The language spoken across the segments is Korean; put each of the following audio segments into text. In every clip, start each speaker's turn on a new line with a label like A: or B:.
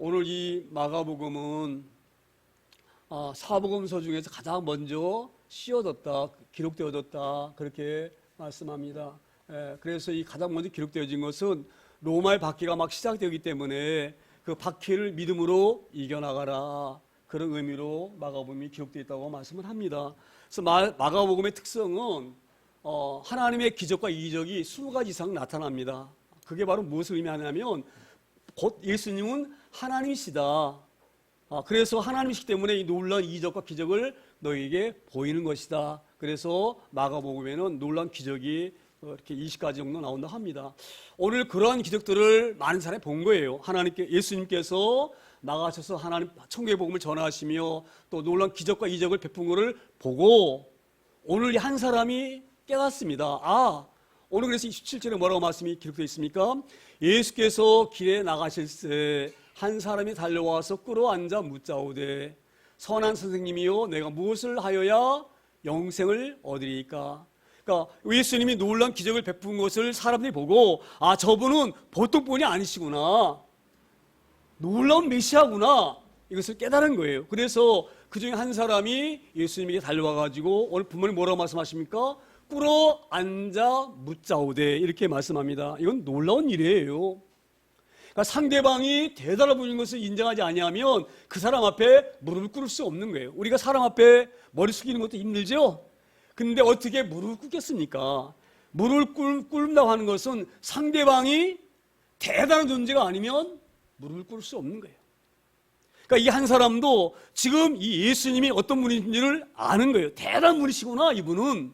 A: 오늘 이 마가복음은 사복음서 중에서 가장 먼저 씌워졌다, 기록되어졌다 그렇게 말씀합니다. 그래서 이 가장 먼저 기록되어진 것은 로마의 박해가 막 시작되기 때문에 그 박해를 믿음으로 이겨나가라 그런 의미로 마가복음이 기록되어 있다고 말씀을 합니다. 그래서 마가복음의 특성은 하나님의 기적과 이적이 20가지 이상 나타납니다. 그게 바로 무엇을 의미하냐면 곧 예수님은 하나님이시다. 그래서 하나님이시기 때문에 이 놀라운 이적과 기적을 너희에게 보이는 것이다. 그래서 마가복음에는 놀라운 기적이 이렇게 20가지 정도 나온다 합니다. 오늘 그러한 기적들을 많은 사람이 본 거예요. 예수님께서 나가셔서 하나님 천국의 복음을 전하시며 또 놀라운 기적과 이적을 베푼 것을 보고 오늘 한 사람이 깨닫습니다. 오늘 그래서 27절에 뭐라고 말씀이 기록되어 있습니까? 예수께서 길에 나가실 때 한 사람이 달려와서 끌어앉아 묻자오되 선한 선생님이요 내가 무엇을 하여야 영생을 얻으리까? 그러니까 예수님이 놀라운 기적을 베푼 것을 사람들이 보고 저분은 보통 분이 아니시구나, 놀라운 메시아구나, 이것을 깨달은 거예요. 그래서 그 중에 한 사람이 예수님에게 달려와가지고 오늘 부모님 뭐라고 말씀하십니까? 꿇어 앉아 묻자오되 이렇게 말씀합니다. 이건 놀라운 일이에요. 그러니까 상대방이 대단한 분인 것을 인정하지 아니하면 그 사람 앞에 무릎을 꿇을 수 없는 거예요. 우리가 사람 앞에 머리 숙이는 것도 힘들죠. 근데 어떻게 무릎을 꿇겠습니까? 무릎을 꿇는다고 하는 것은 상대방이 대단한 존재가 아니면 무릎을 꿇을 수 없는 거예요. 그러니까 이 한 사람도 지금 이 예수님이 어떤 분인지를 아는 거예요. 대단한 분이시구나. 이분은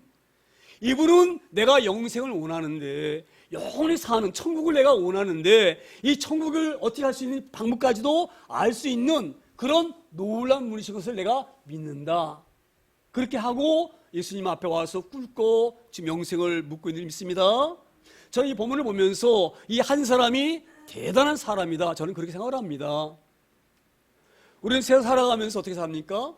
A: 내가 영생을 원하는데, 영원히 사는 천국을 내가 원하는데 이 천국을 어떻게 할 수 있는 방법까지도 알 수 있는 그런 놀라운 분이신 것을 내가 믿는다. 그렇게 하고 예수님 앞에 와서 꿇고 지금 영생을 묻고 있는 줄 믿습니다. 저는 이 본문을 보면서 이 한 사람이 대단한 사람이다, 저는 그렇게 생각을 합니다. 우리는 세상 살아가면서 어떻게 삽니까?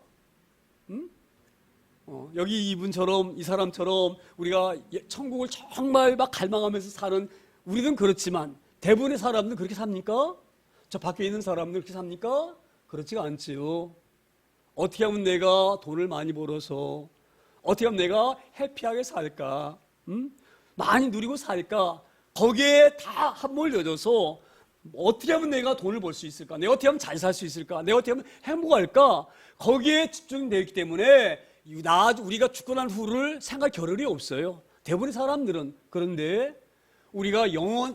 A: 여기 이분처럼, 이 사람처럼 우리가 천국을 정말 막 갈망하면서 사는 우리는 그렇지만 대부분의 사람들은 그렇게 삽니까? 저 밖에 있는 사람들 그렇게 삽니까? 그렇지가 않지요. 어떻게 하면 내가 돈을 많이 벌어서 어떻게 하면 내가 해피하게 살까? 많이 누리고 살까? 거기에 다 함몰려져서 어떻게 하면 내가 돈을 벌 수 있을까? 내가 어떻게 하면 잘 살 수 있을까? 내가 어떻게 하면 행복할까? 거기에 집중되어 있기 때문에 우리가 죽고 난 후를 생각할 겨를이 없어요. 대부분의 사람들은. 그런데 우리가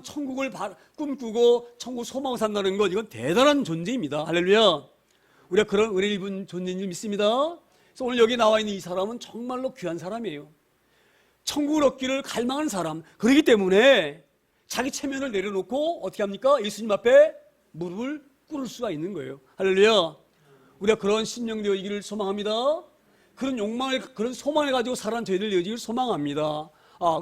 A: 천국을 꿈꾸고 천국 소망을 산다는 것, 이건 대단한 존재입니다. 할렐루야. 우리가 그런 은혜 입은 존재인 줄 믿습니다. 그래서 오늘 여기 나와 있는 이 사람은 정말로 귀한 사람이에요. 천국을 얻기를 갈망하는 사람. 그렇기 때문에 자기 체면을 내려놓고 어떻게 합니까? 예수님 앞에 무릎을 꿇을 수가 있는 거예요. 할렐루야. 우리가 그런 심령 되어지기를 소망합니다. 그런 욕망을, 그런 소망을 가지고 살아가는 저희들 되어지기를 소망합니다.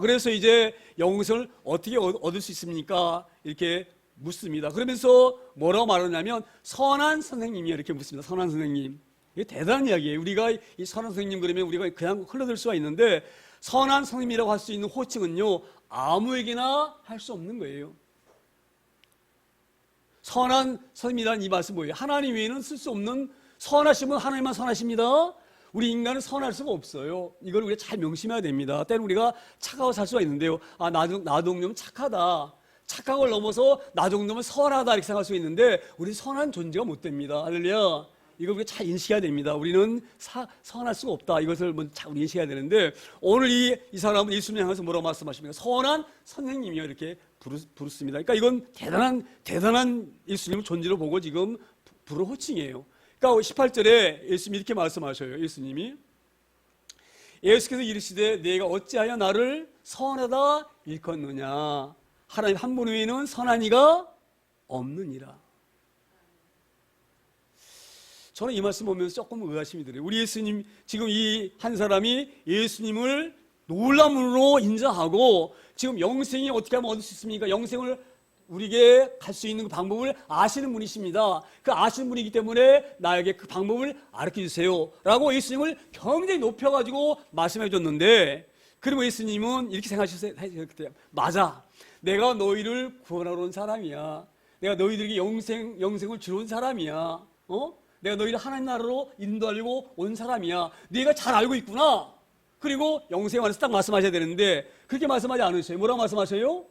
A: 그래서 이제 영생을 어떻게 얻을 수 있습니까? 이렇게 묻습니다. 그러면서 뭐라고 말하냐면 선한 선생님이 이렇게 묻습니다. 선한 선생님. 이게 대단한 이야기예요. 우리가 이 선한 선생님 그러면 우리가 그냥 흘러들 수가 있는데, 선한 선생님이라고 할 수 있는 호칭은요, 아무에게나 할 수 없는 거예요. 선한 선생님이라는 이 말씀 뭐예요? 하나님 외에는 쓸 수 없는, 선하시면 하나님만 선하십니다. 우리 인간은 선할 수가 없어요. 이걸 우리가 잘 명심해야 됩니다. 때는 우리가 착하고 살 수가 있는데요. 나 정도면 착하다. 착한 걸 넘어서 나 정도면 선하다 이렇게 생각할 수 있는데 우리는 선한 존재가 못 됩니다. 할렐루야. 이걸 우리가 잘 인식해야 됩니다. 우리는 선할 수가 없다. 이것을 잘 인식해야 되는데, 오늘 이 사람은 예수님 향해서 뭐라고 말씀하십니까? 선한 선생님이요 이렇게 부르습니다. 그러니까 이건 대단한 예수님을 존재로 보고 지금 부를 호칭이에요. 그러니까 18절에 예수님이 이렇게 말씀하셔요. 예수께서 이르시되 내가 어찌하여 나를 선하다 일컫느냐? 하나님 한 분 외에는 선한 이가 없느니라. 저는 이 말씀 보면서 조금 의아심이 들어요. 우리 예수님, 지금 이 한 사람이 예수님을 놀라움으로 인정하고 지금 영생이 어떻게 하면 얻을 수 있습니까? 영생을 우리에게 갈 수 있는 방법을 아시는 분이십니다. 그 아시는 분이기 때문에 나에게 그 방법을 가르쳐 주세요 라고 예수님을 굉장히 높여가지고 말씀해 줬는데, 그리고 예수님은 이렇게 생각하셨어요. 맞아, 내가 너희를 구원하러 온 사람이야. 내가 너희들에게 영생을 주러 온 사람이야. 내가 너희를 하나님 나라로 인도하려고 온 사람이야. 네가 잘 알고 있구나. 그리고 영생에 관해서 딱 말씀하셔야 되는데 그렇게 말씀하지 않으세요. 뭐라고 말씀하셔요?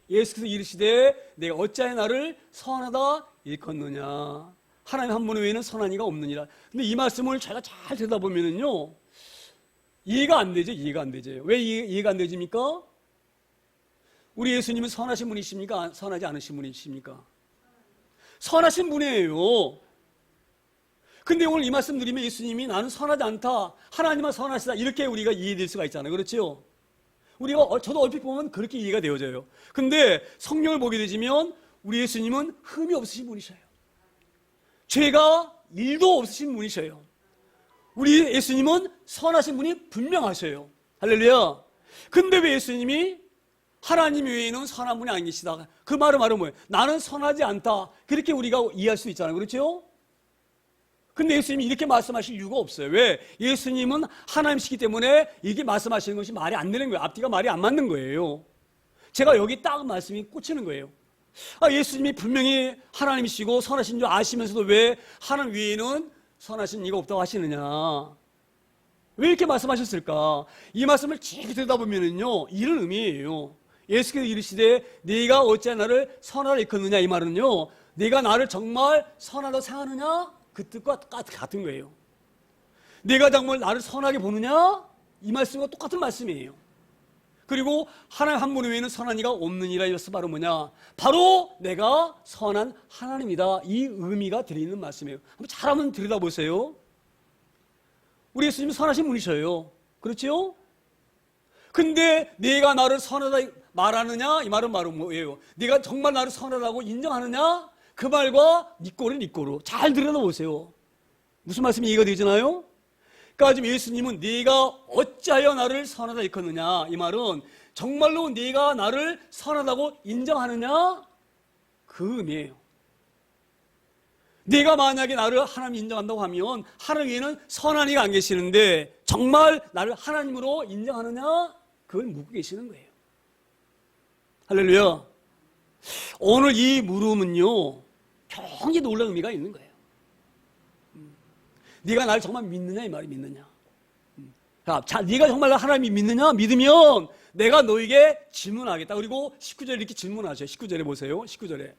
A: 예수께서 이르시되 내가 어찌하여 나를 선하다 일컫느냐. 하나님 한 분 외에는 선한 이가 없느니라. 근데 이 말씀을 제가 잘 들여다보면은요, 이해가 안 되죠. 이해가 안 되죠. 왜 이해가 안 되십니까? 우리 예수님은 선하신 분이십니까? 선하지 않으신 분이십니까? 선하신 분이에요. 근데 오늘 이 말씀 드리면 예수님이 나는 선하지 않다, 하나님은 선하시다, 이렇게 우리가 이해될 수가 있잖아요. 그렇죠? 우리가 저도 얼핏 보면 그렇게 이해가 되어져요. 근데 성경을 보게 되시면 우리 예수님은 흠이 없으신 분이셔요. 죄가 1도 없으신 분이셔요. 우리 예수님은 선하신 분이 분명하셔요. 할렐루야. 근데 왜 예수님이 하나님 외에는 선한 분이 안 계시다, 그 말은 뭐예요? 나는 선하지 않다, 그렇게 우리가 이해할 수 있잖아요. 그렇죠? 근데 예수님이 이렇게 말씀하실 이유가 없어요. 왜? 예수님은 하나님이시기 때문에 이게 말씀하시는 것이 말이 안 되는 거예요. 앞뒤가 말이 안 맞는 거예요. 제가 여기 딱 말씀이 꽂히는 거예요. 예수님이 분명히 하나님이시고 선하신 줄 아시면서도 왜 하나님 외에는 선하신 이가 없다고 하시느냐? 왜 이렇게 말씀하셨을까? 이 말씀을 쭉 들여다보면은요, 이런 의미예요. 예수께서 이르시되 네가 어찌하여 나를 선하다 일컫느냐, 이 말은요, 네가 나를 정말 선하다고 생각하느냐? 그 뜻과 같은 거예요. 내가 정말 나를 선하게 보느냐? 이 말씀과 똑같은 말씀이에요. 그리고 하나님 한 분 외에는 선한 이가 없느니라. 이것은 바로 뭐냐? 바로 내가 선한 하나님이다, 이 의미가 들어있는 말씀이에요. 한번 들여다보세요. 우리 예수님은 선하신 분이셔요. 그렇죠? 근데 네가 나를 선하다 말하느냐? 이 말은 바로 뭐예요? 네가 정말 나를 선하다고 인정하느냐? 그 말과 네 꼬로 잘 들여다보세요. 무슨 말씀이 이해가 되잖아요? 그러니까 지금 예수님은 네가 어찌하여 나를 선하다 일컫느냐, 이 말은 정말로 네가 나를 선하다고 인정하느냐, 그 의미예요. 네가 만약에 나를 하나님 인정한다고 하면 하나님 위에는 선한 이가 안 계시는데 정말 나를 하나님으로 인정하느냐, 그걸 묻고 계시는 거예요. 할렐루야. 오늘 이 물음은요, 굉장히 놀라운 의미가 있는 거예요. 네가 나를 정말 믿느냐, 이 말이 믿느냐. 자, 네가 정말 하나님이 믿느냐? 믿으면 내가 너에게 질문하겠다. 그리고 19절에 이렇게 질문하셔요. 19절에 보세요. 19절에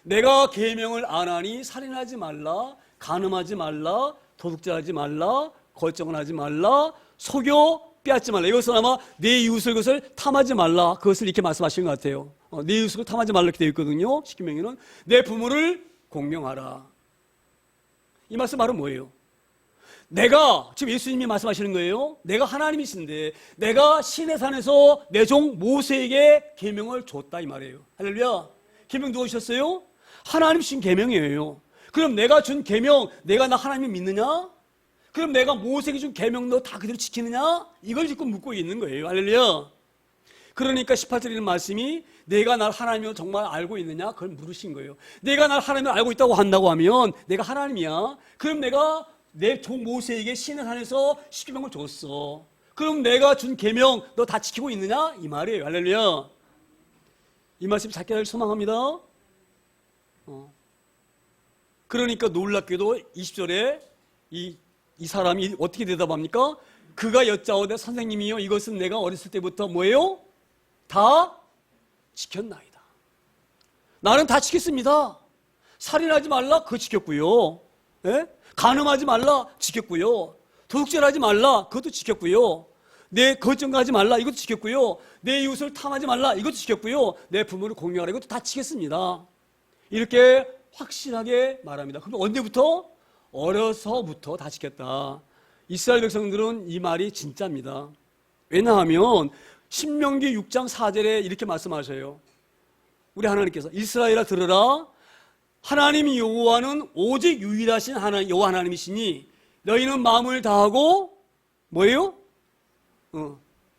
A: 내가 계명을 안 하니 살인하지 말라, 간음하지 말라, 도둑질하지 말라, 거짓말 하지 말라, 속여 빼앗지 말라. 이것은 아마 내 이웃을 그것을 탐하지 말라, 그것을 이렇게 말씀하시는 것 같아요. 내 이웃을 탐하지 말라 이렇게 되어 있거든요. 십계명에는 내 부모를 공경하라. 이 말씀 바로 뭐예요? 내가 지금 예수님이 말씀하시는 거예요. 내가 하나님이신데 내가 시내산에서 내 종 모세에게 계명을 줬다, 이 말이에요. 할렐루야. 계명 누가 주셨어요? 하나님 주신 계명이에요. 그럼 내가 준 계명, 내가 나 하나님을 믿느냐? 그럼 내가 모세에게 준 계명도 다 그대로 지키느냐? 이걸 지금 묻고 있는 거예요. 할렐루야. 그러니까 18절에 있는 말씀이 내가 날 하나님을 정말 알고 있느냐? 그걸 물으신 거예요. 내가 날 하나님을 알고 있다고 한다고 하면 내가 하나님이야. 그럼 내가 내 종 모세에게 시내산에서 십계명을 줬어. 그럼 내가 준 계명 너 다 지키고 있느냐? 이 말이에요. 할렐루야. 이 말씀 찾게 하길 소망합니다. 그러니까 놀랍게도 20절에 이 사람이 어떻게 대답합니까? 그가 여짜오되 선생님이요, 이것은 내가 어렸을 때부터 뭐예요? 다 지켰나이다. 나는 다 지켰습니다. 살인하지 말라, 그거 지켰고요. 예? 간음하지 말라, 지켰고요. 도둑질하지 말라, 그것도 지켰고요. 내 거짓말하지 말라, 이것도 지켰고요. 내 이웃을 탐하지 말라, 이것도 지켰고요. 내 부모를 공경하라, 이것도 다 지켰습니다. 이렇게 확실하게 말합니다. 그럼 언제부터? 어려서부터 다 지켰다. 이스라엘 백성들은 이 말이 진짜입니다. 왜냐하면 신명기 6장 4절에 이렇게 말씀하셔요. 우리 하나님께서 이스라엘아 들으라, 하나님 여호와는 오직 유일하신 하나님 여호와 하나님이시니 너희는 마음을 다하고 뭐예요?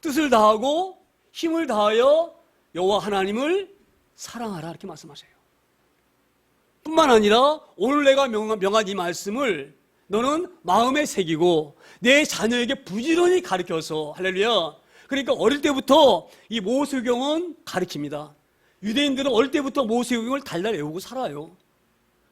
A: 뜻을 다하고 힘을 다하여 여호와 하나님을 사랑하라, 이렇게 말씀하셔요. 뿐만 아니라 오늘 내가 명한 이 말씀을 너는 마음에 새기고 내 자녀에게 부지런히 가르쳐서, 할렐루야. 그러니까 어릴 때부터 이 모세경은 가르칩니다. 유대인들은 어릴 때부터 모세율을 달달 외우고 살아요.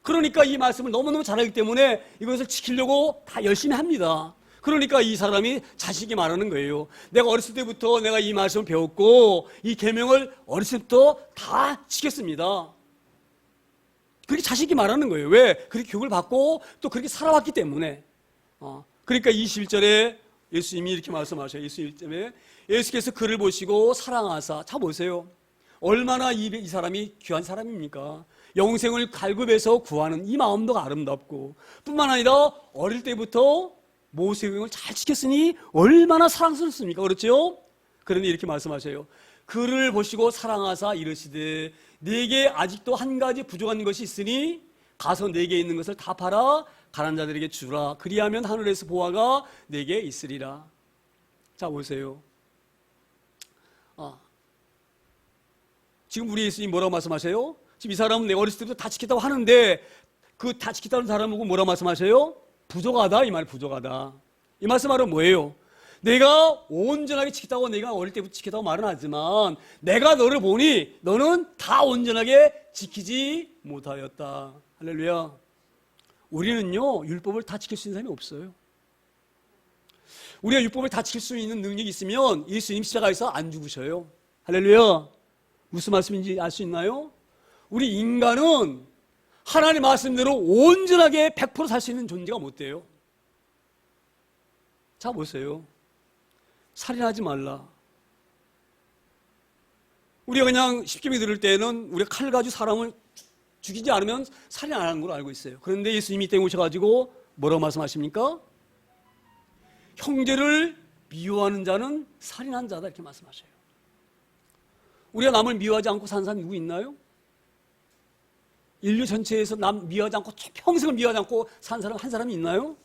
A: 그러니까 이 말씀을 너무너무 잘하기 때문에 이것을 지키려고 다 열심히 합니다. 그러니까 이 사람이 자식이 말하는 거예요. 내가 어렸을 때부터 내가 이 말씀을 배웠고 이 계명을 어렸을 때부터 다 지켰습니다. 그렇게 자식이 말하는 거예요. 왜? 그렇게 교육을 받고 또 그렇게 살아왔기 때문에. 그러니까 21절에 예수님이 이렇게 말씀하셔요. 21절에 예수께서 그를 보시고 사랑하사. 자 보세요. 얼마나 이 사람이 귀한 사람입니까? 영생을 갈급해서 구하는 이 마음도 아름답고 뿐만 아니라 어릴 때부터 모세율을 잘 지켰으니 얼마나 사랑스럽습니까? 그렇죠? 그런데 이렇게 말씀하셔요. 그를 보시고 사랑하사 이르시되 네게 아직도 한 가지 부족한 것이 있으니 가서 네게 있는 것을 다 팔아 가난한 자들에게 주라. 그리하면 하늘에서 보화가 네게 있으리라. 자 보세요. 지금 우리 예수님 뭐라고 말씀하세요? 지금 이 사람은 내가 어렸을 때부터 다 지켰다고 하는데 그 다 지켰다는 사람은 뭐라고 말씀하세요? 부족하다 이 말 부족하다. 이 말씀은 뭐예요? 내가 온전하게 지켰다고 내가 어릴 때부터 지켰다고 말은 하지만 내가 너를 보니 너는 다 온전하게 지키지 못하였다. 할렐루야. 우리는요 율법을 다 지킬 수 있는 사람이 없어요. 우리가 율법을 다 지킬 수 있는 능력이 있으면 예수님 십자가에서 안 죽으셔요. 할렐루야. 무슨 말씀인지 알 수 있나요? 우리 인간은 하나님 말씀대로 온전하게 100% 살 수 있는 존재가 못 돼요. 자 보세요. 살인하지 말라. 우리가 그냥 십계명 들을 때는 우리가 칼 가지고 사람을 죽이지 않으면 살인 안 하는 걸로 알고 있어요. 그런데 예수님이 이때 오셔가지고 뭐라고 말씀하십니까? 형제를 미워하는 자는 살인한 자다 이렇게 말씀하셔요. 우리가 남을 미워하지 않고 사는 사람 누구 있나요? 인류 전체에서 남 미워하지 않고 평생을 미워하지 않고 사는 사람 한 사람이 있나요?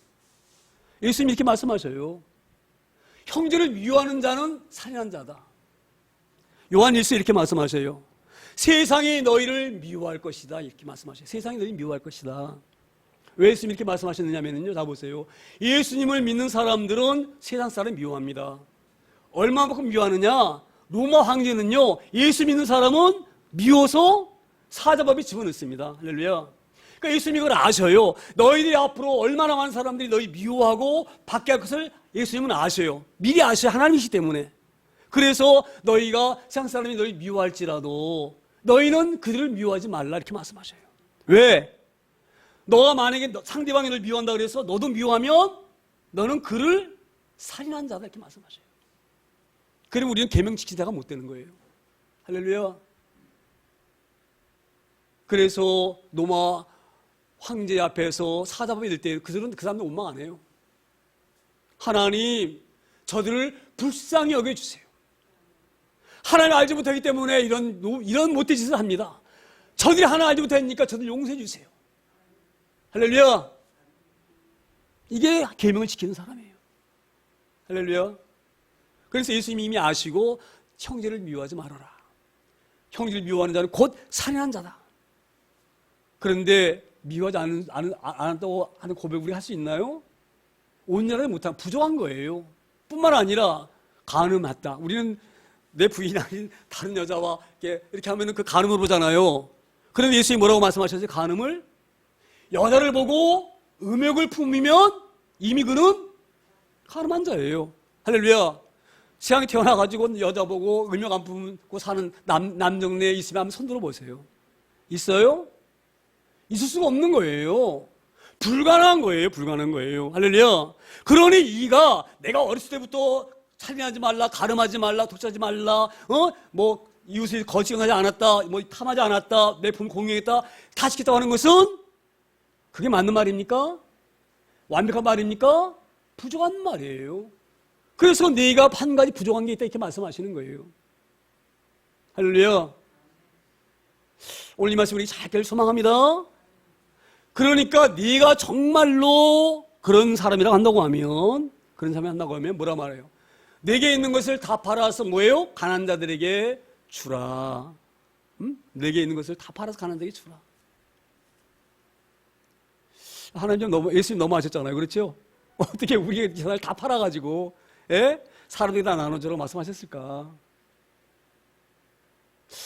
A: 예수님이 이렇게 말씀하셔요. 형제를 미워하는 자는 살인한 자다. 요한 1서 이렇게 말씀하셔요. 세상이 너희를 미워할 것이다 이렇게 말씀하셔요. 세상이 너희를 미워할 것이다. 왜 예수님이 이렇게 말씀하셨느냐면요. 자 보세요. 예수님을 믿는 사람들은 세상 사람 미워합니다. 얼마만큼 미워하느냐? 로마 황제는요 예수 믿는 사람은 미워서 사자밥에 집어넣습니다. 할렐루야. 그러니까 예수님이 그걸 아셔요. 너희들이 앞으로 얼마나 많은 사람들이 너희 미워하고 받게 할 것을 예수님은 아셔요. 미리 아셔요. 하나님이시기 때문에. 그래서 너희가 세상 사람이 너희 미워할지라도 너희는 그들을 미워하지 말라 이렇게 말씀하셔요. 왜? 너가 만약에 상대방이 너를 미워한다 그래서 너도 미워하면 너는 그를 살인한 자다 이렇게 말씀하셔요. 그럼 우리는 계명 지키다가 못 되는 거예요. 할렐루야. 그래서 로마 황제 앞에서 사자밥이 될 때 그들은 그 사람들 원망 안 해요. 하나님 저들을 불쌍히 여겨주세요. 하나님 알지 못하기 때문에 이런 못된 짓을 합니다. 저들이 하나님 알지 못하니까 저들 용서해 주세요. 할렐루야. 이게 계명을 지키는 사람이에요. 할렐루야. 그래서 예수님이 이미 아시고 형제를 미워하지 말아라. 형제를 미워하는 자는 곧 살인한 자다. 그런데 미워하지 않았다고 하는 고백을 우리가 할 수 있나요? 온전하지 못한 부족한 거예요. 뿐만 아니라 간음 맞다. 우리는 내 부인이 아닌 다른 여자와 이렇게 하면 그 간음을 보잖아요. 그런데 예수님이 뭐라고 말씀하셨어요? 간음을? 여자를 보고 음욕을 품으면 이미 그는 간음한 자예요. 할렐루야. 세상에 태어나가지고 여자 보고 음욕 안 품고 사는 남정네에 있으면 한번 손 들어보세요. 있어요? 있을 수가 없는 거예요. 불가능한 거예요. 불가능한 거예요. 할렐루야. 그러니 이가 내가 어렸을 때부터 살인하지 말라, 가늠하지 말라, 독차지 말라, 뭐 이웃을 거짓하지 않았다, 뭐 탐하지 않았다, 내 품 공유했다, 다 지켰다고 하는 것은 그게 맞는 말입니까? 완벽한 말입니까? 부족한 말이에요. 그래서 네가 한 가지 부족한 게 있다 이렇게 말씀하시는 거예요. 할렐루야. 오늘 이 말씀 우리 잘 되길 소망합니다. 그러니까 네가 정말로 그런 사람이라고 한다고 하면 뭐라 말해요? 내게 있는 것을 다 팔아서 뭐예요? 가난한 자들에게 주라. 내게 있는 것을 다 팔아서 가난한 자에게 주라. 하나님 예수님 너무 하셨잖아요. 그렇죠? 어떻게 우리가 재산을 다 팔아가지고 사람들이 다 나눠주라고 말씀하셨을까?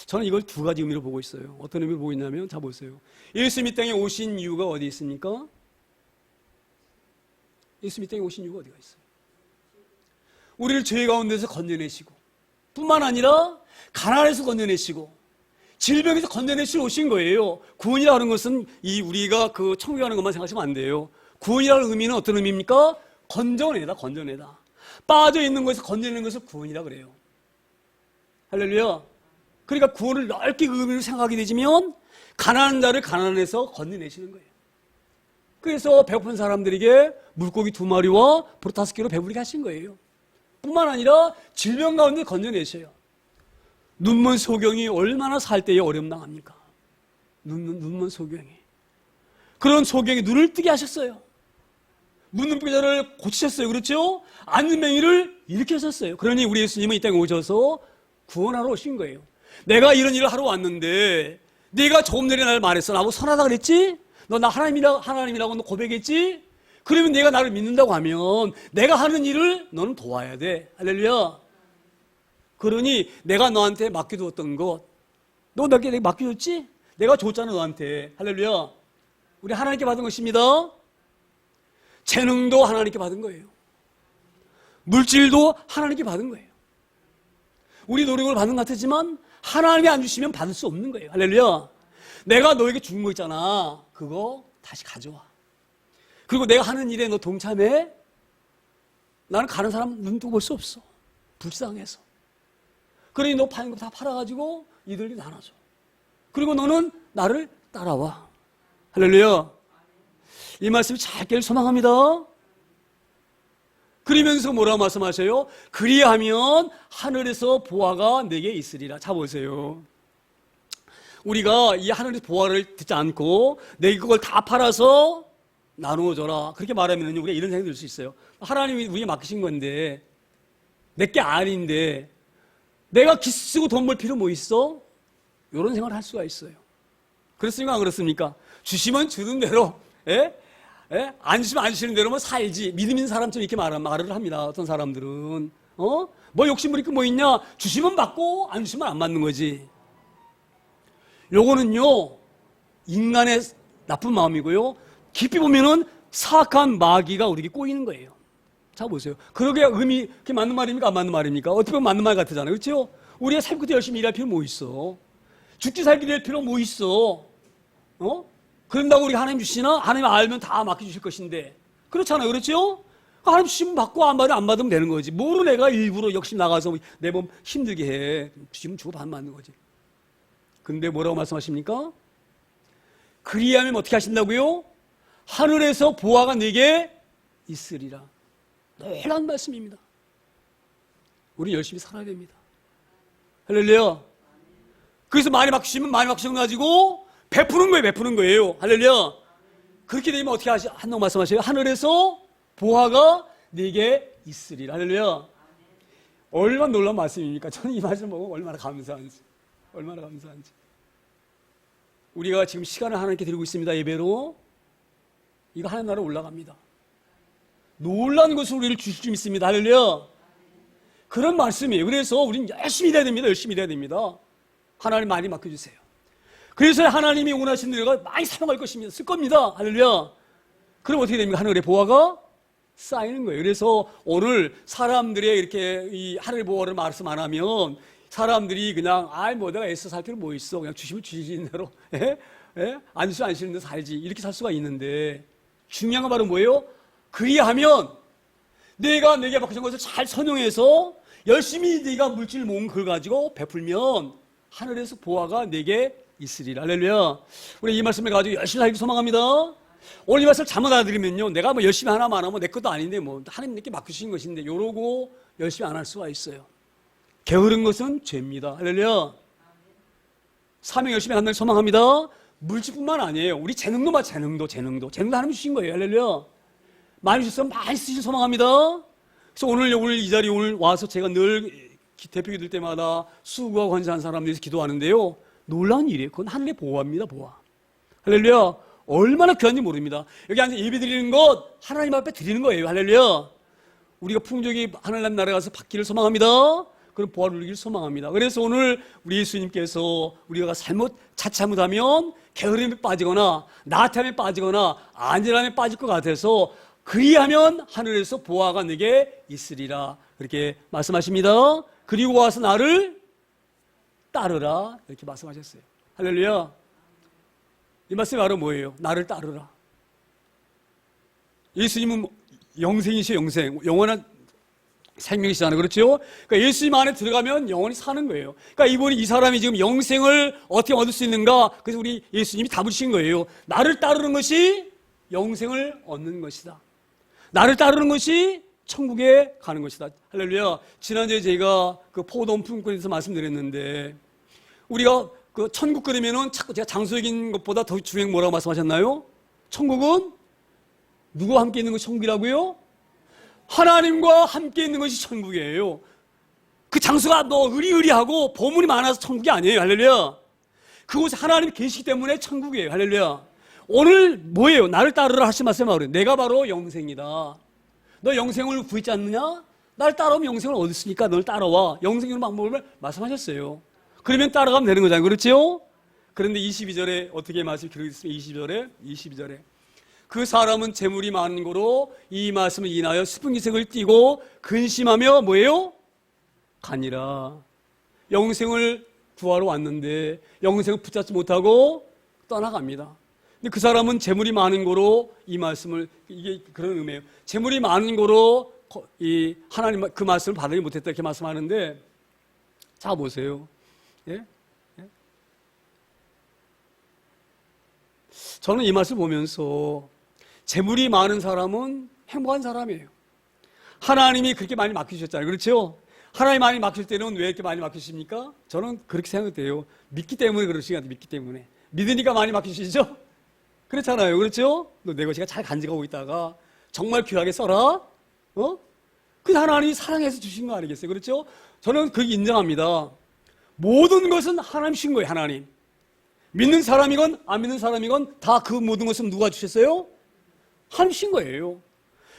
A: 저는 이걸 두 가지 의미로 보고 있어요. 어떤 의미로 보고 있냐면, 자 보세요. 예수님 이 땅에 오신 이유가 어디 있습니까? 예수님 이 땅에 오신 이유가 어디가 있어요? 우리를 죄 가운데서 건져내시고, 뿐만 아니라 가난에서 건져내시고, 질병에서 건져내시러 오신 거예요. 구원이라 하는 것은 우리가 그 천국에 가는 것만 생각하시면 안 돼요. 구원이라는 의미는 어떤 의미입니까? 건져내다, 건져내다. 빠져 있는 것에서 건져내는 것을 구원이라 그래요. 할렐루야. 그러니까 구원을 넓게 그 의미로 생각하게 되지면 가난한 자를 가난에서 건져내시는 거예요. 그래서 배고픈 사람들에게 물고기 2마리와 보로 5개로 배부르게 하신 거예요. 뿐만 아니라 질병 가운데 건져내셔요. 눈먼 소경이 얼마나 살 때에 어려움 당합니까? 눈먼 소경이. 그런 소경이 눈을 뜨게 하셨어요. 문둥병자를 고치셨어요. 그렇죠? 안진뱅이를 일으키셨어요. 그러니 우리 예수님은 이 땅에 오셔서 구원하러 오신 거예요. 내가 이런 일을 하러 왔는데 네가 조금 전에 날 말했어. 나보고 선하다 그랬지? 너 나 하나님이라고 너 고백했지? 그러면 내가 나를 믿는다고 하면 내가 하는 일을 너는 도와야 돼. 할렐루야. 그러니 내가 너한테 맡겨두었던 것, 너 내게 맡겨줬지? 내가 줬잖아 너한테. 할렐루야. 우리 하나님께 받은 것입니다. 재능도 하나님께 받은 거예요. 물질도 하나님께 받은 거예요. 우리 노력을 받는 것 같았지만 하나님이 안 주시면 받을 수 없는 거예요. 할렐루야. 내가 너에게 준 거 있잖아. 그거 다시 가져와. 그리고 내가 하는 일에 너 동참해. 나는 가는 사람 눈 뜨고 볼 수 없어. 불쌍해서. 그러니 너 파는 거 다 팔아가지고 이들이 나눠줘. 그리고 너는 나를 따라와. 할렐루야. 이 말씀이 잘 깨길 소망합니다. 그러면서 뭐라고 말씀하셔요? 그리하면 하늘에서 보화가 내게 있으리라. 자 보세요. 우리가 이 하늘에서 보화를 듣지 않고 내게 그걸 다 팔아서 나누어줘라. 그렇게 말하면 우리가 이런 생각이 들 수 있어요. 하나님이 우리에게 맡기신 건데 내게 아닌데 내가 기 쓰고 돈 벌 필요 뭐 있어? 이런 생각을 할 수가 있어요. 그렇습니까? 안 그렇습니까? 주시면 주는 대로, 안 주시면 안 주시는 대로만 살지. 믿음 있는 사람처럼 이렇게 말을 합니다. 어떤 사람들은. 뭐 욕심 부릴 게 뭐 있냐? 주시면 받고 안 주시면 안 받는 거지. 요거는요, 인간의 나쁜 마음이고요. 깊이 보면은 사악한 마귀가 우리에게 꼬이는 거예요. 자, 보세요. 그러게 그게 맞는 말입니까? 안 맞는 말입니까? 어떻게 보면 맞는 말 같잖아요. 그렇죠? 우리가 살고 때 열심히 일할 필요 뭐 있어? 죽기 살기 될 필요 뭐 있어? 그런다고 우리가 하나님 주시나? 하나님 알면 다 맡겨주실 것인데. 그렇잖아요. 그렇죠? 하나님 주시면 받고 안 받으면 되는 거지. 뭐로 내가 일부러 역시 나가서 내 몸 힘들게 해. 주시면 주고 받는 거지. 근데 뭐라고 말씀하십니까? 그리하면 어떻게 하신다고요? 하늘에서 보화가 내게 있으리라. 놀라운 말씀입니다. 우리 열심히 살아야 됩니다. 할렐루야. 그래서 많이 맡기시면 많이 맡기셔 가지고 베푸는 거예요. 할렐루야. 그렇게 되면 어떻게 한다고 말씀하셔요? 하늘에서 보화가 내게 있으리라. 할렐루야. 얼마나 놀라운 말씀입니까? 저는 이 말씀 보고 얼마나 감사한지. 우리가 지금 시간을 하나님께 드리고 있습니다. 예배로. 이거 하나님 나라로 올라갑니다. 놀라운 것을 우리를 주실 줄 믿습니다. 할렐루야. 그런 말씀이에요. 그래서 우리는 열심히 일해야 됩니다. 하나님 많이 맡겨주세요. 그래서 하나님이 원하시는 대로 많이 사용할 것입니다. 쓸 겁니다. 할렐루야. 그럼 어떻게 됩니까? 하늘의 보화가 쌓이는 거예요. 그래서 오늘 사람들의 이렇게 이 하늘의 보화를 말씀 안 하면 사람들이 그냥 내가 애써 살 필요 뭐 있어. 그냥 주시면 주시는 대로 안 주시면 안 주시는 대로 살지. 이렇게 살 수가 있는데 중요한 건 바로 뭐예요? 그리하면 내가 내게 맡겨진 것을 잘 선용해서 열심히 네가 물질 모은 걸 가지고 베풀면 하늘에서 보화가 내게 있으리라. 할렐루야. 우리 이 말씀을 가지고 열심히 살기 소망합니다. 오늘 이 말씀을 잘못 알아들으면요, 내가 뭐 열심히 하나만 안 하면 내 것도 아닌데 뭐 하나님께 맡기신 것인데 요러고 열심히 안 할 수가 있어요. 게으른 것은 죄입니다. 할렐루야. 사명 열심히 한다는 소망합니다. 물질뿐만 아니에요. 우리 재능도 하나님 주신 거예요. 할렐루야. 많이 주셔서 많이 쓰실 소망합니다. 그래서 오늘 이 자리에 오늘 와서 제가 늘 대표 기도할 때마다 수고하고 관사한 사람들에서 기도하는데요. 놀라운 일이에요. 그건 하늘의 보화입니다. 보화. 할렐루야. 얼마나 귀한지 모릅니다. 여기 앉아 예배 드리는 것 하나님 앞에 드리는 거예요. 할렐루야. 우리가 풍족이 하늘나라 가서 받기를 소망합니다. 그런 보화를 누리기를 소망합니다. 그래서 오늘 우리 예수님께서 우리가 자칫하면 게으름에 빠지거나 나태함에 빠지거나 안전함에 빠질 것 같아서 그리하면 하늘에서 보화가 내게 있으리라 그렇게 말씀하십니다. 그리고 와서 나를 따르라 이렇게 말씀하셨어요. 할렐루야. 이 말씀이 바로 뭐예요? 나를 따르라. 예수님은 영생이시요 영생, 영원한 생명이시잖아요. 그렇죠? 그러니까 예수님 안에 들어가면 영원히 사는 거예요. 그러니까 이 사람이 지금 영생을 어떻게 얻을 수 있는가? 그래서 우리 예수님이 답을 주신 거예요. 나를 따르는 것이 영생을 얻는 것이다. 나를 따르는 것이 천국에 가는 것이다. 할렐루야. 지난주에 제가 그 포도원 품꾼에서 말씀드렸는데, 우리가 그 천국 그러면은 자꾸 제가 장소적인 것보다 더 중요한 뭐라고 말씀하셨나요? 천국은 누구와 함께 있는 것이 천국이라고요? 하나님과 함께 있는 것이 천국이에요. 그 장소가 의리의리하고 보물이 많아서 천국이 아니에요. 할렐루야. 그곳에 하나님이 계시기 때문에 천국이에요. 할렐루야. 오늘 뭐예요? 나를 따르라 하신 말씀이 바로 내가 바로 영생이다. 너 영생을 구했지 않느냐? 날 따라오면 영생을 얻었으니까 널 따라와. 영생의 방법을 말씀하셨어요. 그러면 따라가면 되는 거잖아요. 그렇죠? 그런데 22절에 어떻게 말씀이 기록했습니까? 22절에 그 사람은 재물이 많은 거로 이 말씀을 인하여 슬픈 기색을 띠고 근심하며 뭐예요? 가니라. 영생을 구하러 왔는데 영생을 붙잡지 못하고 떠나갑니다. 근데 그 사람은 재물이 많은 거로 이 말씀을, 이게 그런 의미예요. 재물이 많은 거로 이 하나님 그 말씀을 받지 못했다 이렇게 말씀하는데, 자 보세요. 예? 예? 저는 이 말씀 보면서 재물이 많은 사람은 행복한 사람이에요. 하나님이 그렇게 많이 맡기셨잖아요. 그렇죠? 하나님 많이 맡길 때는 왜 이렇게 많이 맡기십니까? 저는 그렇게 생각돼요. 믿기 때문에 그러신 것 같아요. 믿기 때문에. 믿으니까 많이 맡기시죠? 그렇잖아요. 그렇죠? 너 내 것이가 잘 간직하고 있다가 정말 귀하게 써라? 그 하나님이 사랑해서 주신 거 아니겠어요? 그렇죠? 저는 그게 인정합니다. 모든 것은 하나님 주신 거예요. 하나님. 믿는 사람이건 안 믿는 사람이건 다 그 모든 것은 누가 주셨어요? 하나님 주신 거예요.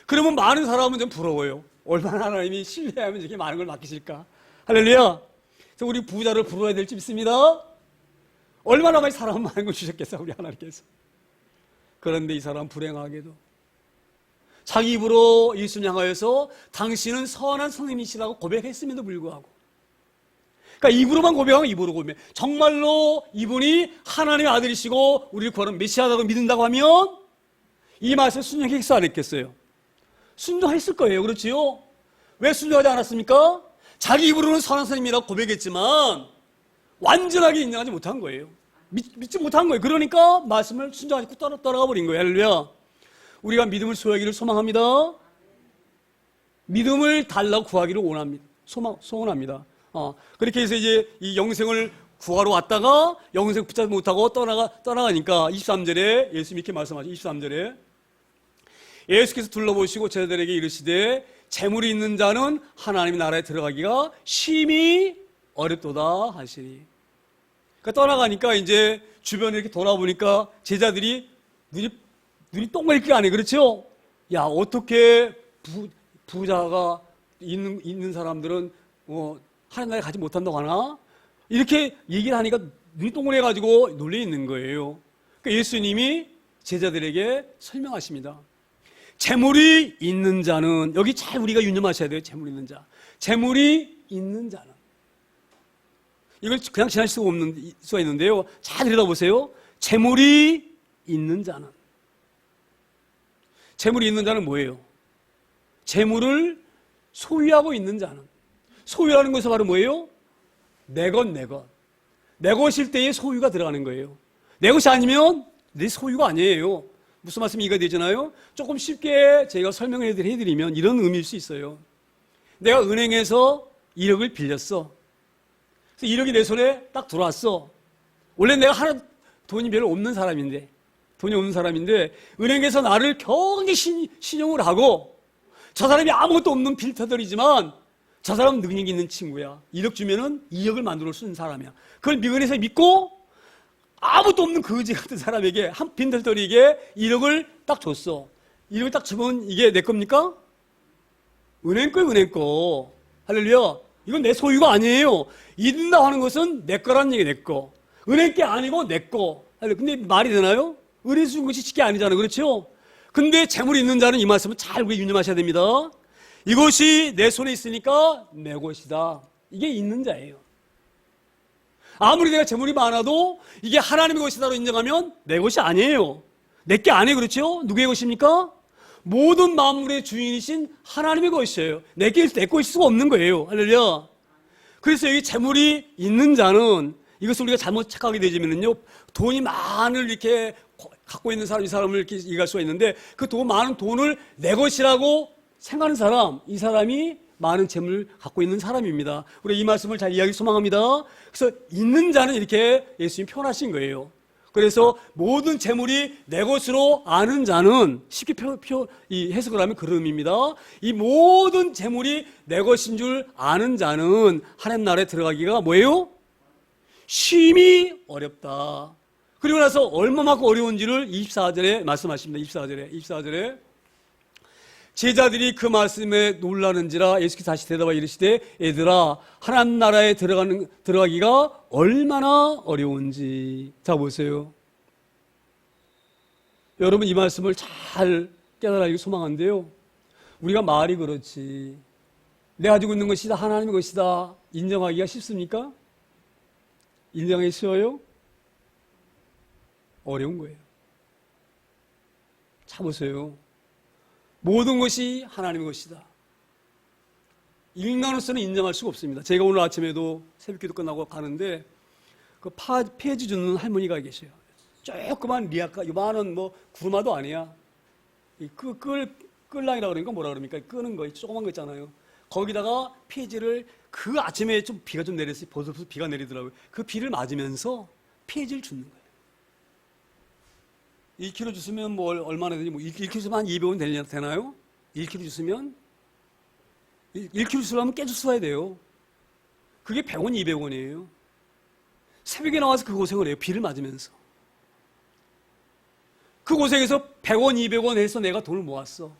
A: 그러면 많은 사람은 좀 부러워요. 얼마나 하나님이 신뢰하면 이렇게 많은 걸 맡기실까? 할렐루야. 그래서 우리 부자를 부러워야 될지 믿습니다. 얼마나 많이 사람 많은 걸 주셨겠어 우리 하나님께서. 그런데 이 사람 불행하게도 자기 입으로 예수님 향하여서 당신은 선한 선생님이시라고 고백했음에도 불구하고, 그러니까 입으로만 고백하면 입으로 고백, 정말로 이분이 하나님의 아들이시고 우리를 구하는 메시아라고 믿는다고 하면 이 말씀 순종했겠어 안 했겠어요? 순종했을 거예요. 그렇지요? 왜 순종하지 않았습니까? 자기 입으로는 선한 선생님이라고 고백했지만 완전하게 인정하지 못한 거예요. 믿지 못한 거예요. 그러니까 말씀을 순종하지 않고 떠나가 버린 거예요. 할렐루야. 우리가 믿음을 소유하기를 소망합니다. 믿음을 달라고 구하기를 원합니다. 소원합니다. 그렇게 해서 이제 이 영생을 구하러 왔다가 영생 붙잡지 못하고 떠나가니까 23절에 예수님이 이렇게 말씀하죠. 23절에 예수께서 둘러보시고 제자들에게 이르시되 재물이 있는 자는 하나님의 나라에 들어가기가 심히 어렵도다 하시니. 그러니까 떠나가니까 이제 주변에 이렇게 돌아보니까 제자들이 눈이 똥말기가 아니에요. 그렇죠? 야, 어떻게 부자가 있는 사람들은 하나님 나라에 가지 못한다고 하나? 이렇게 얘기를 하니까 눈이 동그래가지고 놀려 있는 거예요. 그러니까 예수님이 제자들에게 설명하십니다. 재물이 있는 자는, 여기 잘 우리가 유념하셔야 돼요. 재물이 있는 자. 재물이 있는 자는. 이걸 그냥 지나칠 수가 있는데요. 잘 들여다보세요. 재물이 있는 자는. 재물이 있는 자는 뭐예요? 재물을 소유하고 있는 자는. 소유라는 것은 바로 뭐예요? 내 것. 내 것일 때의 소유가 들어가는 거예요. 내 것이 아니면 내 소유가 아니에요. 무슨 말씀이 이해가 되잖아요? 조금 쉽게 제가 설명을 해드리면 이런 의미일 수 있어요. 내가 은행에서 1억을 빌렸어. 그래서 1억이 내 손에 딱 들어왔어. 원래 내가 돈이 별로 없는 사람인데 은행에서 나를 굉장히 신용을 하고, 저 사람이 아무것도 없는 빌터들이지만 저 사람은 능력이 있는 친구야. 1억 주면은 2억을 만들어 쓰는 사람이야. 그걸 미근에서 믿고 아무것도 없는 거지 같은 사람에게, 한 빈털터리에게 1억을 딱 줬어. 1억을 딱 주면 이게 내 겁니까? 은행 거예요, 은행 거. 할렐루야. 이건 내 소유가 아니에요. 잊는다 하는 것은 내 거라는 얘기, 내 거. 은행 게 아니고 내 거. 근데 말이 되나요? 은혜 준 것이 지 게 아니잖아요. 그렇죠? 근데 재물이 있는 자는 이 말씀을 잘 우리 유념하셔야 됩니다. 이것이 내 손에 있으니까 내 것이다. 이게 있는 자예요. 아무리 내가 재물이 많아도 이게 하나님의 것이다로 인정하면 내 것이 아니에요. 내 게 아니에요. 그렇죠? 누구의 것입니까? 모든 만물의 주인이신 하나님의 것이에요. 내 것일 수가 없는 거예요. 할렐루야. 그래서 여기 재물이 있는 자는 이것을 우리가 잘못 착각하게 되지면요, 돈이 많을 이렇게 갖고 있는 사람, 이 사람을 이렇게 이해할 수가 있는데, 그 많은 돈을 내 것이라고 생각하는 사람, 이 사람이 많은 재물을 갖고 있는 사람입니다. 우리 이 말씀을 잘 이해하기 소망합니다. 그래서 있는 자는 이렇게 예수님이 표현하신 거예요. 그래서 모든 재물이 내 것으로 아는 자는 쉽게 이 해석을 하면 그런 의미입니다. 이 모든 재물이 내 것인 줄 아는 자는 하나님 나라에 들어가기가 뭐예요? 심히 어렵다. 그리고 나서 얼마만큼 어려운지를 24절에 말씀하십니다. 24절에 제자들이 그 말씀에 놀라는지라 예수께서 다시 대답하여 이르시되 얘들아 하나님 나라에 들어가기가 얼마나 어려운지. 자 보세요. 여러분 이 말씀을 잘 깨달아야기 소망한데요, 우리가 말이 그렇지 내가 가지고 있는 것이 다 하나님의 것이다 인정하기가 쉽습니까? 인정하기 쉬워요? 어려운 거예요. 자 보세요. 모든 것이 하나님의 것이다. 인간으로서는 인정할 수가 없습니다. 제가 오늘 아침에도 새벽기도 끝나고 가는데 그 폐지 주는 할머니가 계셔요. 조그만 리아카, 요만한 구르마도 아니야. 끌랑이라고 그러니까 뭐라 그럽니까? 끄는 거, 조그만 거 있잖아요. 거기다가 폐지를 그 아침에 비가 좀 내렸어요. 벌써 비가 내리더라고요. 그 비를 맞으면서 폐지를 줍는 거예요. 1kg 주스면 얼마나 되지? 1kg 주스면 한 200원 되나요? 1kg 주스면 1kg 주스려면 깨주 써야 돼요. 그게 100원, 200원이에요. 새벽에 나와서 그 고생을 해요. 비를 맞으면서. 그 고생에서 100원, 200원 해서 내가 돈을 모았어.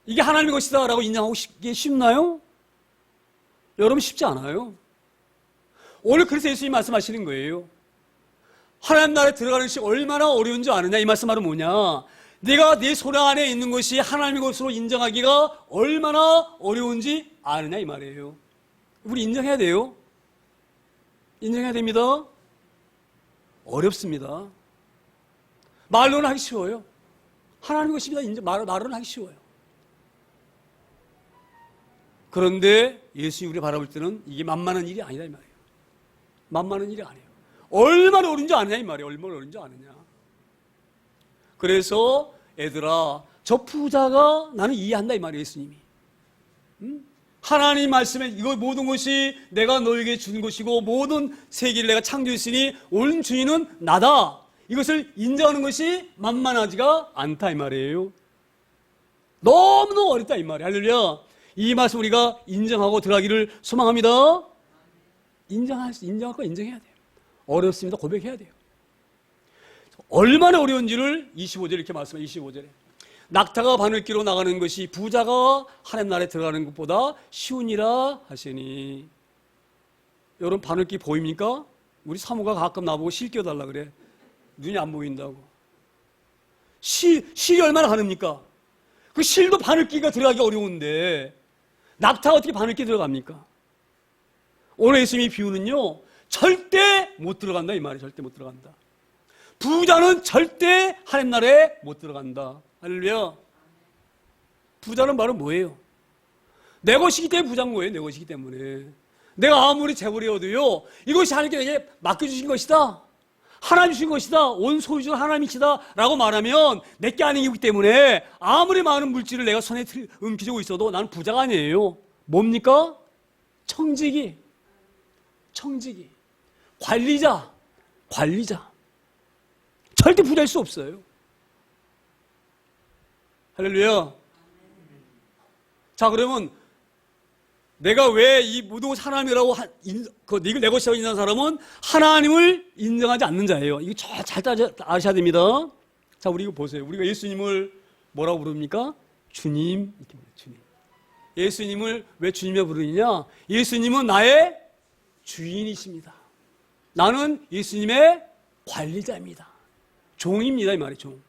A: 이게 하나님의 것이다 라고 인정하고 쉽나요? 여러분 쉽지 않아요. 오늘 그래서 예수님이 말씀하시는 거예요. 하나님 나라에 들어가는 것이 얼마나 어려운지 아느냐. 이 말씀은 뭐냐, 내가 내 손 안에 있는 것이 하나님의 것으로 인정하기가 얼마나 어려운지 아느냐 이 말이에요. 우리 인정해야 돼요. 인정해야 됩니다. 어렵습니다. 말로는 하기 쉬워요. 하나님의 것입니다. 말로는 하기 쉬워요. 그런데 예수님이 우리 바라볼 때는 이게 만만한 일이 아니다 이 말이에요. 만만한 일이 아니에요. 얼마나 어려운지 아느냐 이 말이에요. 얼마나 어려운지 아느냐. 그래서 애들아 저 부자가 나는 이해한다 이 말이에요. 예수님이. 하나님 말씀에 이거 모든 것이 내가 너에게 준 것이고 모든 세계를 내가 창조했으니 온 주인은 나다. 이것을 인정하는 것이 만만하지가 않다 이 말이에요. 너무너무 어렵다 이 말이에요. 할렐루야. 이 말씀 우리가 인정하고 들어가기를 소망합니다. 인정할 거 인정해야 돼요. 어렵습니다. 고백해야 돼요. 얼마나 어려운지를 25절 이렇게 말씀해요. 25절에 낙타가 바늘기로 나가는 것이 부자가 하나님 나라에 들어가는 것보다 쉬우니라 하시니. 여러분 바늘기 보입니까? 우리 사모가 가끔 나보고 실 껴달라 그래. 눈이 안 보인다고. 실이 얼마나 가늡니까? 그 실도 바늘기가 들어가기 어려운데 낙타가 어떻게 바늘기 들어갑니까? 오늘 예수님이 비유는요, 절대 못 들어간다 이 말이에요. 절대 못 들어간다. 부자는 절대 하나님 나라에 못 들어간다. 할렐루야. 부자는 바로 뭐예요? 내 것이기 때문에 부자인 거예요. 내 것이기 때문에. 내가 아무리 재물이 얻어요, 이것이 하나님께 맡겨주신 것이다. 하나님 주신 것이다. 온 소유주는 하나님이시다 라고 말하면 내게 아니기 때문에 아무리 많은 물질을 내가 손에 쥐고 있어도 나는 부자가 아니에요. 뭡니까? 청지기. 관리자. 절대 부자일 수 없어요. 할렐루야. 자, 그러면 내가 왜 이 모든 것이 하나님이라고 이걸 내 것이라고 인정하는 사람은 하나님을 인정하지 않는 자예요. 이거 잘 아셔야 됩니다. 자, 우리 이거 보세요. 우리가 예수님을 뭐라고 부릅니까? 주님. 이렇게 부르요. 주님. 예수님을 왜 주님이라 부르느냐? 예수님은 나의 주인이십니다. 나는 예수님의 관리자입니다. 종입니다. 이 말이 종.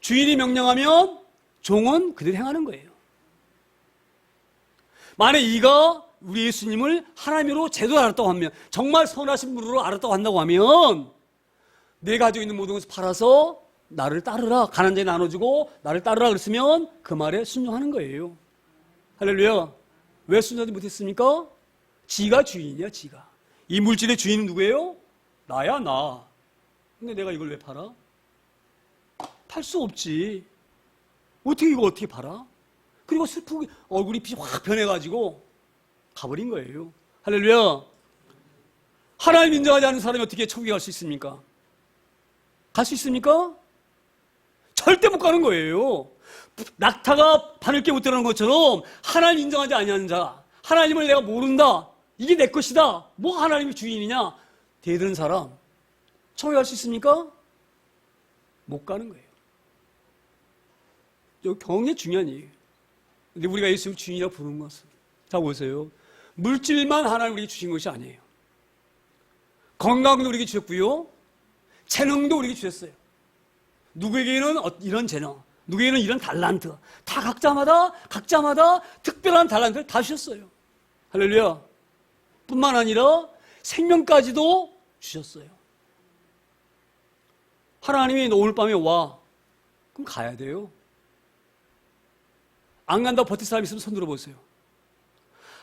A: 주인이 명령하면 종은 그대로 행하는 거예요. 만약 이가 우리 예수님을 하나님으로 제대로 알았다고 하면, 정말 선하신 분으로 알았다고 한다고 하면, 내 가지고 있는 모든 것을 팔아서 나를 따르라, 가난한 자에 나눠주고 나를 따르라 그랬으면 그 말에 순종하는 거예요. 할렐루야. 왜 순종하지 못했습니까? 지가 주인이야. 지가. 이 물질의 주인은 누구예요? 나야, 나. 근데 내가 이걸 왜 팔아? 팔 수 없지. 어떻게 팔아? 그리고 슬프게 얼굴이 빛이 확 변해가지고 가버린 거예요. 할렐루야. 하나님 인정하지 않는 사람이 어떻게 천국에 갈 수 있습니까? 갈 수 있습니까? 절대 못 가는 거예요. 낙타가 바늘게 못 들어가는 것처럼 하나님 인정하지 아니하는 자, 하나님을 내가 모른다, 이게 내 것이다, 뭐 하나님이 주인이냐, 대드는 사람 천국에 갈 수 있습니까? 못 가는 거예요. 이거 굉장히 중요한 얘기예요. 근데 우리가 예수님을 주인이라고 부르는 것은, 자 보세요, 물질만 하나님 우리에게 주신 것이 아니에요. 건강도 우리에게 주셨고요, 재능도 우리에게 주셨어요. 누구에게는 이런 재능, 누구에게는 이런 달란트, 다 각자마다 특별한 달란트를 다 주셨어요. 할렐루야. 뿐만 아니라 생명까지도 주셨어요. 하나님이 너 오늘 밤에 와, 그럼 가야 돼요. 안 간다고 버틸 사람 있으면 손 들어보세요.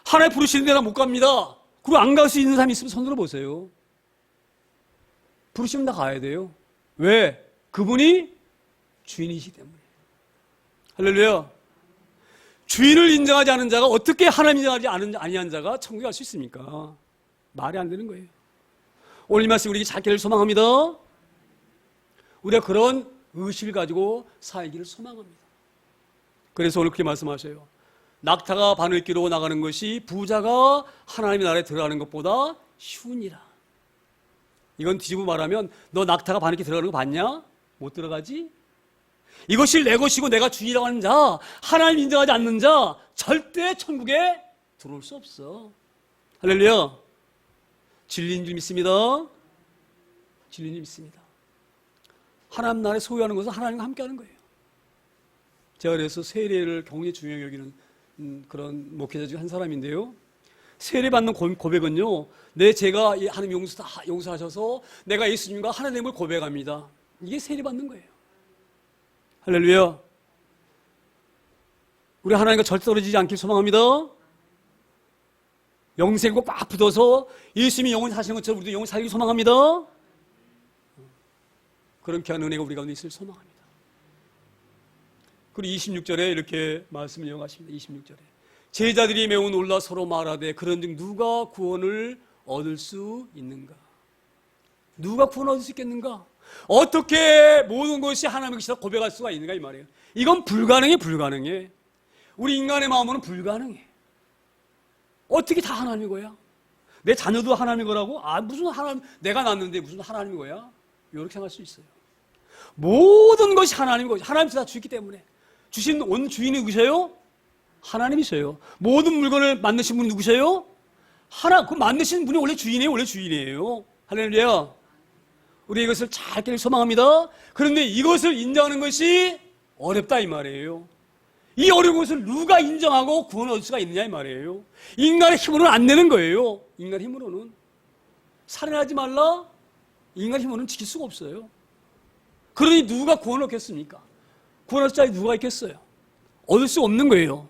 A: 하나님 부르시는데 나 못 갑니다, 그리고 안 갈 수 있는 사람이 있으면 손 들어보세요. 부르시면 나 가야 돼요. 왜? 그분이 주인이시기 때문에. 할렐루야. 주인을 인정하지 않은 자가 어떻게 하나님 인정하지 아니한 자가 천국에 갈 수 있습니까? 말이 안 되는 거예요. 오늘 이 말씀 우리에게 찾기를 소망합니다. 우리가 그런 의식을 가지고 살기를 소망합니다. 그래서 오늘 그렇게 말씀하셔요. 낙타가 바늘 끼로 나가는 것이 부자가 하나님의 나라에 들어가는 것보다 쉬우니라. 이건 뒤집어 말하면, 너 낙타가 바늘 끼 들어가는 거 봤냐? 못 들어가지? 이것이 내 것이고 내가 주인이라고 하는 자, 하나님 인정하지 않는 자, 절대 천국에 들어올 수 없어. 할렐루야. 진리인 줄 믿습니다. 진리인 줄 믿습니다. 하나님 나라에 소유하는 것은 하나님과 함께 하는 거예요. 제가 그래서 세례를 굉장히 중요하게 여기는 그런 목회자 중 한 사람인데요, 세례 받는 고백은요, 제가 하나님 용서하셔서 내가 예수님과 하나님을 고백합니다, 이게 세례 받는 거예요. 할렐루야. 우리 하나님과 절대 떨어지지 않길 소망합니다. 영생과 꽉 붙어서 예수님이 영원히 사시는 것처럼 우리도 영원히 살기 소망합니다. 그런 귀한 은혜가 우리 가운데 있을 소망합니다. 그리고 26절에 이렇게 말씀을 이어가십니다. 26절에 제자들이 매우 놀라 서로 말하되 그런즉 누가 구원을 얻을 수 있는가? 누가 구원을 얻을 수 있겠는가? 어떻게 모든 것이 하나님의 것이라 고백할 수가 있는가 이 말이에요. 이건 불가능해. 우리 인간의 마음으로는 불가능해. 어떻게 다 하나님인 거야? 내 자녀도 하나님인 거라고? 무슨 하나님, 내가 낳았는데 무슨 하나님인 거야? 이렇게 생각할 수 있어요. 모든 것이 하나님인 거죠. 하나님께서 다 주셨기 때문에. 주신 온 주인이 누구세요? 하나님이세요. 모든 물건을 만드신 분이 누구세요? 그 만드신 분이 원래 주인이에요. 할렐루야. 우리 이것을 잘 깨길 소망합니다. 그런데 이것을 인정하는 것이 어렵다 이 말이에요. 이 어려운 것을 누가 인정하고 구원을 얻을 수가 있느냐 이 말이에요. 인간의 힘으로는 안 되는 거예요. 인간의 힘으로는. 살인하지 말라, 인간의 힘으로는 지킬 수가 없어요. 그러니 누가 구원을 얻겠습니까? 구원할 자에 누가 있겠어요? 얻을 수 없는 거예요.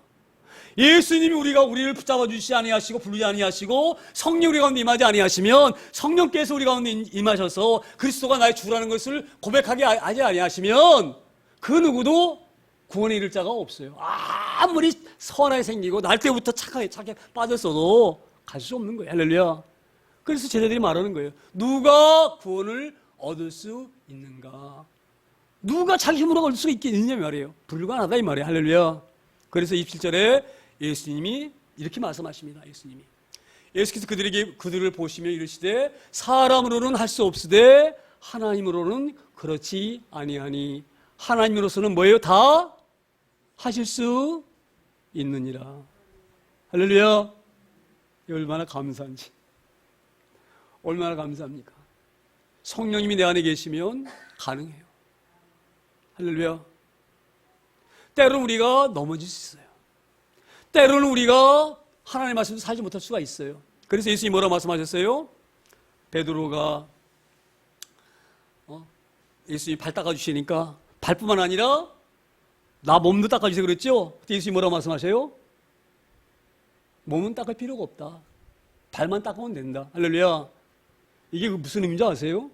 A: 예수님이 우리를 붙잡아 주시지 아니하시고 부르지 아니하시고 성령 우리 가운데 임하지 아니하시면, 성령께서 우리 가운데 임하셔서 그리스도가 나의 주라는 것을 고백하게 하지 아니하시면 그 누구도 구원에 이를 자가 없어요. 아무리 선하게 생기고 날 때부터 착하게 빠졌어도 갈 수 없는 거예요. 할렐루야. 그래서 제자들이 말하는 거예요. 누가 구원을 얻을 수 있는가? 누가 자기 힘으로 얻을 수 있겠느냐 말이에요. 불가능하다 이 말이에요. 할렐루야. 그래서 27절에 예수님이 이렇게 말씀하십니다. 예수께서 그들을 보시며 이르시되 사람으로는 할 수 없으되 하나님으로는 그렇지 아니하니. 하나님으로서는 뭐예요? 다 하실 수 있느니라. 할렐루야. 얼마나 감사한지. 얼마나 감사합니까? 성령님이 내 안에 계시면 가능해요. 할렐루야. 때로는 우리가 넘어질 수 있어요. 때로는 우리가 하나님의 말씀도 살지 못할 수가 있어요. 그래서 예수님이 뭐라고 말씀하셨어요? 베드로가 예수님이 발 닦아주시니까 발뿐만 아니라 나 몸도 닦아주세요 그랬죠? 그때 예수님이 뭐라고 말씀하세요? 몸은 닦을 필요가 없다. 발만 닦으면 된다. 할렐루야. 이게 무슨 의미인지 아세요?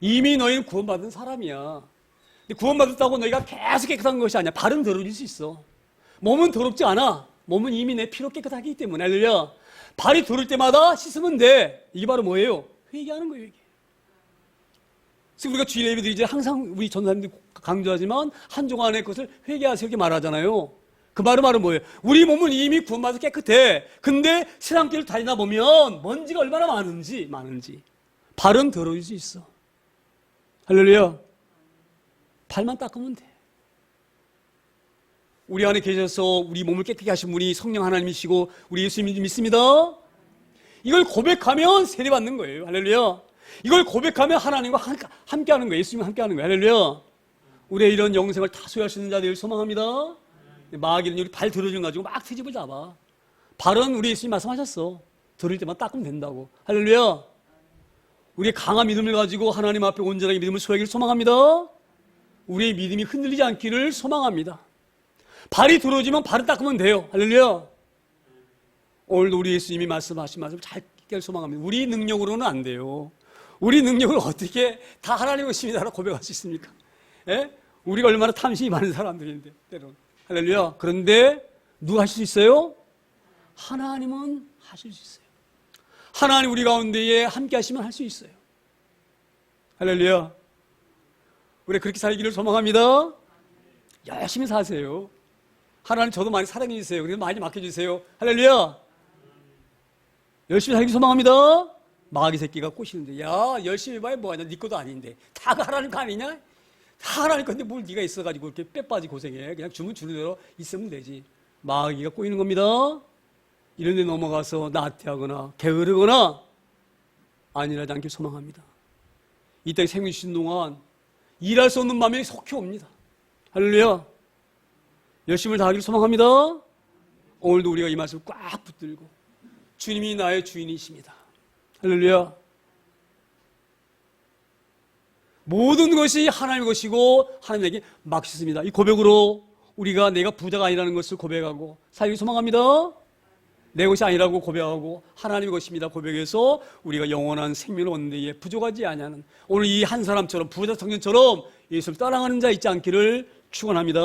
A: 이미 너희는 구원받은 사람이야. 근데 구원받았다고 너희가 계속 깨끗한 것이 아니야. 발은 더러워질 수 있어. 몸은 더럽지 않아. 몸은 이미 내 피로 깨끗하기 때문에. 할렐루야. 발이 더러울 때마다 씻으면 돼. 이게 바로 뭐예요? 회개하는 거예요. 회개. 그래서 우리가 주일 예배 드리지 항상 우리 전사님들이 강조하지만 한 주간 안에 것을 회개하세요 이렇게 말하잖아요. 그 말은 뭐예요? 우리 몸은 이미 구원받아서 깨끗해. 근데 세상길을 다니다 보면 먼지가 얼마나 많은지 발은 더러울 수 있어. 할렐루야. 발만 닦으면 돼. 우리 안에 계셔서 우리 몸을 깨끗게 하신 분이 성령 하나님이시고 우리 예수님을 믿습니다. 이걸 고백하면 세례받는 거예요. 할렐루야. 이걸 고백하면 하나님과 함께하는 거예요. 예수님과 함께하는 거예요. 할렐루야. 우리의 이런 영생을 다 소유할 수 있는 자들 소망합니다. 마귀는 우리 발 들어준 가지고 막 트집을 잡아. 발은 우리 예수님 말씀하셨어. 들을 때만 닦으면 된다고. 할렐루야. 우리의 강한 믿음을 가지고 하나님 앞에 온전하게 믿음을 소유하기를 소망합니다. 우리의 믿음이 흔들리지 않기를 소망합니다. 발이 들어오지만 발을 닦으면 돼요. 할렐루야. 오늘도 우리 예수님이 말씀하신 말씀 잘 깨길 소망합니다. 우리 능력으로는 안 돼요. 우리 능력을 어떻게 다 하나님의 것입니다라고 고백할 수 있습니까? 예? 우리가 얼마나 탐심이 많은 사람들인데 때로는. 할렐루야. 그런데 누가 하실 수 있어요? 하나님은 하실 수 있어요. 하나님 우리 가운데에 함께 하시면 할 수 있어요. 할렐루야. 우리 그렇게 살기를 소망합니다. 열심히 사세요. 하나님 저도 많이 사랑해 주세요. 그래서 많이 맡겨주세요. 할렐루야. 열심히 살기 소망합니다. 마귀 새끼가 꼬시는데 야 열심히 해봐야 뭐하냐. 네 것도 아닌데 다 하나님 거 아니냐? 다 하나님 건데 뭘 네가 있어가지고 이렇게 빼빠지 고생해. 그냥 주문 주는 대로 있으면 되지. 마귀가 꼬이는 겁니다. 이런 데 넘어가서 나태하거나 게으르거나 아니라지 않길 소망합니다. 이 땅에 생명 주신 동안 일할 수 없는 마음이 속히 옵니다. 할렐루야. 열심을 다하기를 소망합니다. 오늘도 우리가 이 말씀을 꽉 붙들고 주님이 나의 주인이십니다. 할렐루야. 모든 것이 하나님의 것이고 하나님에게 맡겼습니다. 이 고백으로 우리가 내가 부자가 아니라는 것을 고백하고 살기 소망합니다. 내 것이 아니라고 고백하고 하나님의 것입니다 고백해서 우리가 영원한 생명을 얻는 데에 부족하지 아니하는 오늘 이 한 사람처럼 부자 청년처럼 예수를 따라가는 자 있지 않기를 축원합니다.